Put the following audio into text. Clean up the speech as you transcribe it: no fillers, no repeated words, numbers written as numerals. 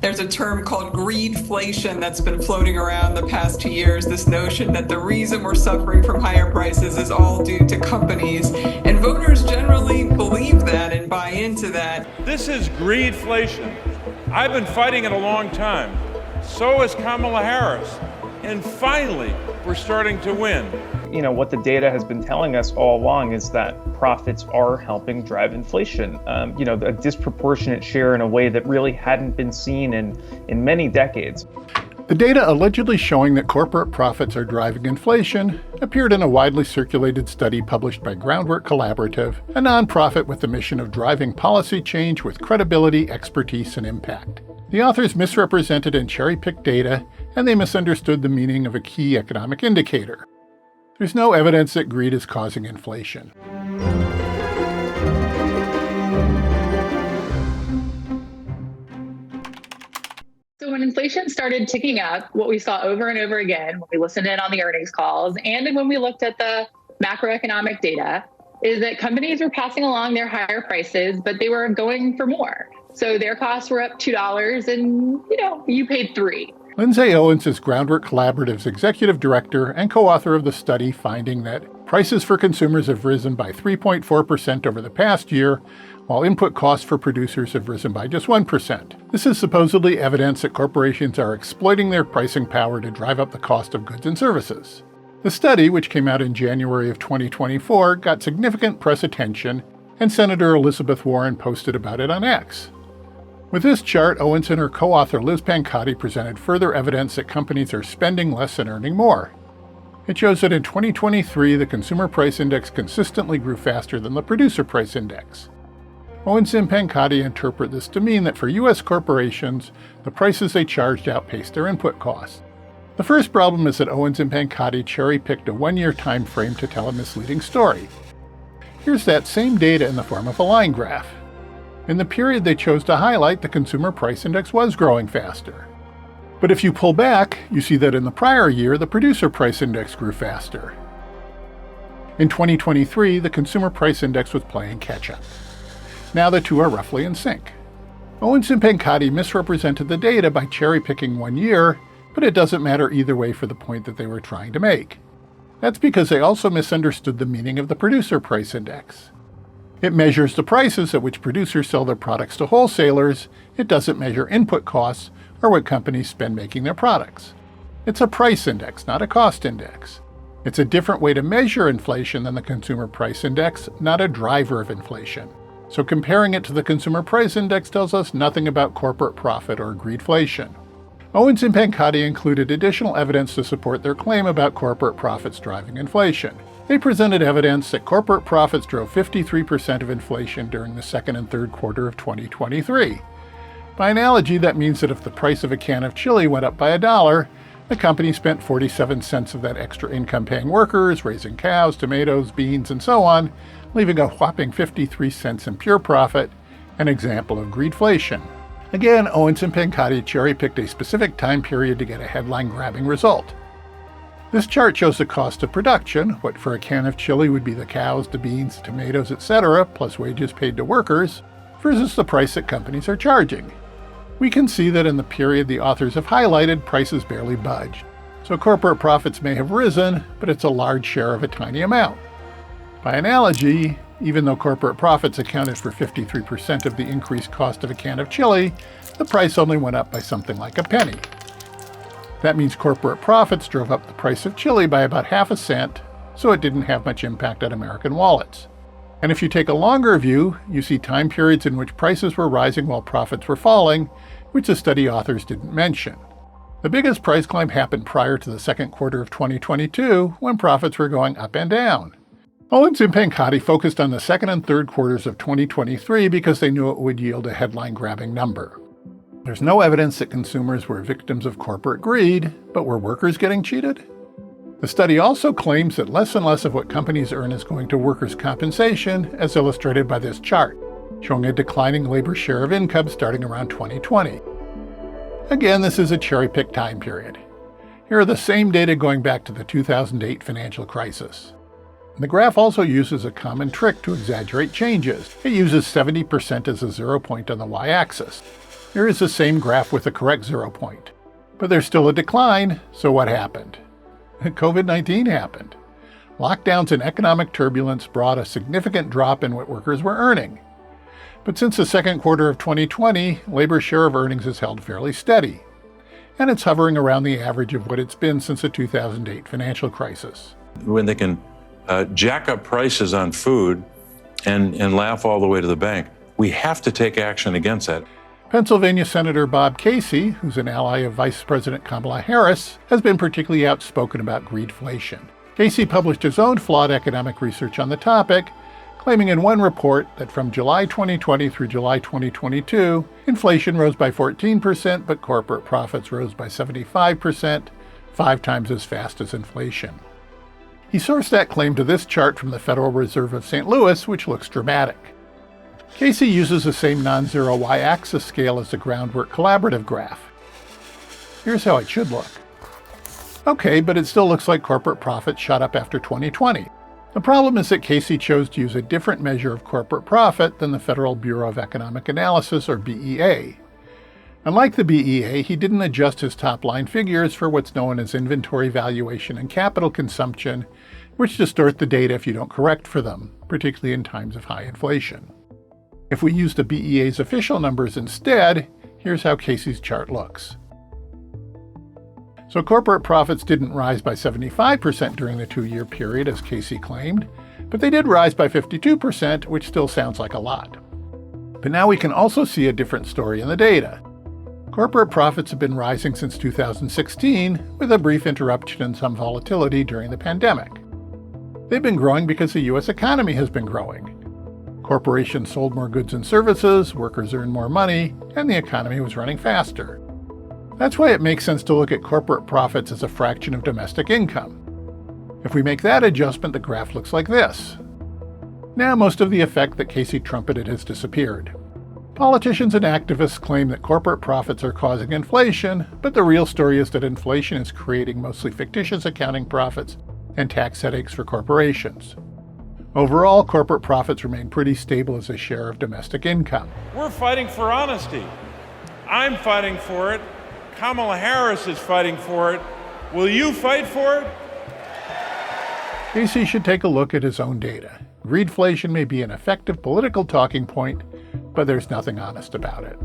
There's a term called greedflation that's been floating around the past 2 years, this notion that the reason we're suffering from higher prices is all due to companies. And voters generally believe that and buy into that. This is greedflation. I've been fighting it a long time. So has Kamala Harris. And finally, we're starting to win. You know, what the data has been telling us all along is that profits are helping drive inflation. A disproportionate share in a way that really hadn't been seen in many decades. The data allegedly showing that corporate profits are driving inflation appeared in a widely circulated study published by Groundwork Collaborative, a nonprofit with the mission of driving policy change with credibility, expertise, and impact. The authors misrepresented and cherry-picked data, and they misunderstood the meaning of a key economic indicator. There's no evidence that greed is causing inflation. So when inflation started ticking up, what we saw over and over again when we listened in on the earnings calls and when we looked at the macroeconomic data is that companies were passing along their higher prices, but they were going for more. So their costs were up $2 and, you paid $3. Lindsay Owens is Groundwork Collaborative's executive director and co-author of the study, finding that prices for consumers have risen by 3.4% over the past year, while input costs for producers have risen by just 1%. This is supposedly evidence that corporations are exploiting their pricing power to drive up the cost of goods and services. The study, which came out in January of 2024, got significant press attention, and Senator Elizabeth Warren posted about it on X. With this chart, Owens and her co-author Liz Pancotti presented further evidence that companies are spending less and earning more. It shows that in 2023, the Consumer Price Index consistently grew faster than the Producer Price Index. Owens and Pancotti interpret this to mean that for U.S. corporations, the prices they charged outpaced their input costs. The first problem is that Owens and Pancotti cherry-picked a one-year time frame to tell a misleading story. Here's that same data in the form of a line graph. In the period they chose to highlight, the Consumer Price Index was growing faster. But if you pull back, you see that in the prior year, the Producer Price Index grew faster. In 2023, the Consumer Price Index was playing catch-up. Now the two are roughly in sync. Owens and Pancotti misrepresented the data by cherry-picking 1 year, but it doesn't matter either way for the point that they were trying to make. That's because they also misunderstood the meaning of the Producer Price Index. It measures the prices at which producers sell their products to wholesalers. It doesn't measure input costs or what companies spend making their products. It's a price index, not a cost index. It's a different way to measure inflation than the Consumer Price Index, not a driver of inflation. So comparing it to the Consumer Price Index tells us nothing about corporate profit or greedflation. Owens and Pancotti included additional evidence to support their claim about corporate profits driving inflation. They presented evidence that corporate profits drove 53% of inflation during the second and third quarter of 2023. By analogy, that means that if the price of a can of chili went up by $1, the company spent 47 cents of that extra income paying workers, raising cows, tomatoes, beans, and so on, leaving a whopping 53 cents in pure profit, an example of greedflation. Again, Owens and Pancotti cherry-picked a specific time period to get a headline-grabbing result. This chart shows the cost of production, what for a can of chili would be the cows, the beans, the tomatoes, etc., plus wages paid to workers, versus the price that companies are charging. We can see that in the period the authors have highlighted, prices barely budged. So corporate profits may have risen, but it's a large share of a tiny amount. By analogy, even though corporate profits accounted for 53% of the increased cost of a can of chili, the price only went up by something like a penny. That means corporate profits drove up the price of chili by about half a cent, so it didn't have much impact on American wallets. And if you take a longer view, you see time periods in which prices were rising while profits were falling, which the study authors didn't mention. The biggest price climb happened prior to the second quarter of 2022, when profits were going up and down. Owens and Pancotti focused on the second and third quarters of 2023 because they knew it would yield a headline-grabbing number. There's no evidence that consumers were victims of corporate greed, but were workers getting cheated? The study also claims that less and less of what companies earn is going to workers' compensation, as illustrated by this chart, showing a declining labor share of income starting around 2020. Again, this is a cherry-picked time period. Here are the same data going back to the 2008 financial crisis. The graph also uses a common trick to exaggerate changes. It uses 70% as a 0 point on the y-axis. Here is the same graph with the correct 0 point. But there's still a decline, so what happened? COVID-19 happened. Lockdowns and economic turbulence brought a significant drop in what workers were earning. But since the second quarter of 2020, labor's share of earnings has held fairly steady, and it's hovering around the average of what it's been since the 2008 financial crisis. When they can jack up prices on food and laugh all the way to the bank, we have to take action against that. Pennsylvania Senator Bob Casey, who's an ally of Vice President Kamala Harris, has been particularly outspoken about greedflation. Casey published his own flawed economic research on the topic, claiming in one report that from July 2020 through July 2022, inflation rose by 14%, but corporate profits rose by 75%, 5 times as fast as inflation. He sourced that claim to this chart from the Federal Reserve of St. Louis, which looks dramatic. Casey uses the same non-zero y-axis scale as the Groundwork Collaborative graph. Here's how it should look. Okay, but it still looks like corporate profits shot up after 2020. The problem is that Casey chose to use a different measure of corporate profit than the Federal Bureau of Economic Analysis, or BEA. Unlike the BEA, he didn't adjust his top-line figures for what's known as inventory valuation and capital consumption, which distort the data if you don't correct for them, particularly in times of high inflation. If we use the BEA's official numbers instead, here's how Casey's chart looks. So corporate profits didn't rise by 75% during the 2-year period, as Casey claimed, but they did rise by 52%, which still sounds like a lot. But now we can also see a different story in the data. Corporate profits have been rising since 2016, with a brief interruption and some volatility during the pandemic. They've been growing because the U.S. economy has been growing. Corporations sold more goods and services, workers earned more money, and the economy was running faster. That's why it makes sense to look at corporate profits as a fraction of domestic income. If we make that adjustment, the graph looks like this. Now most of the effect that Casey trumpeted has disappeared. Politicians and activists claim that corporate profits are causing inflation, but the real story is that inflation is creating mostly fictitious accounting profits and tax headaches for corporations. Overall, corporate profits remain pretty stable as a share of domestic income. We're fighting for honesty. I'm fighting for it. Kamala Harris is fighting for it. Will you fight for it? Casey should take a look at his own data. Greedflation may be an effective political talking point, but there's nothing honest about it.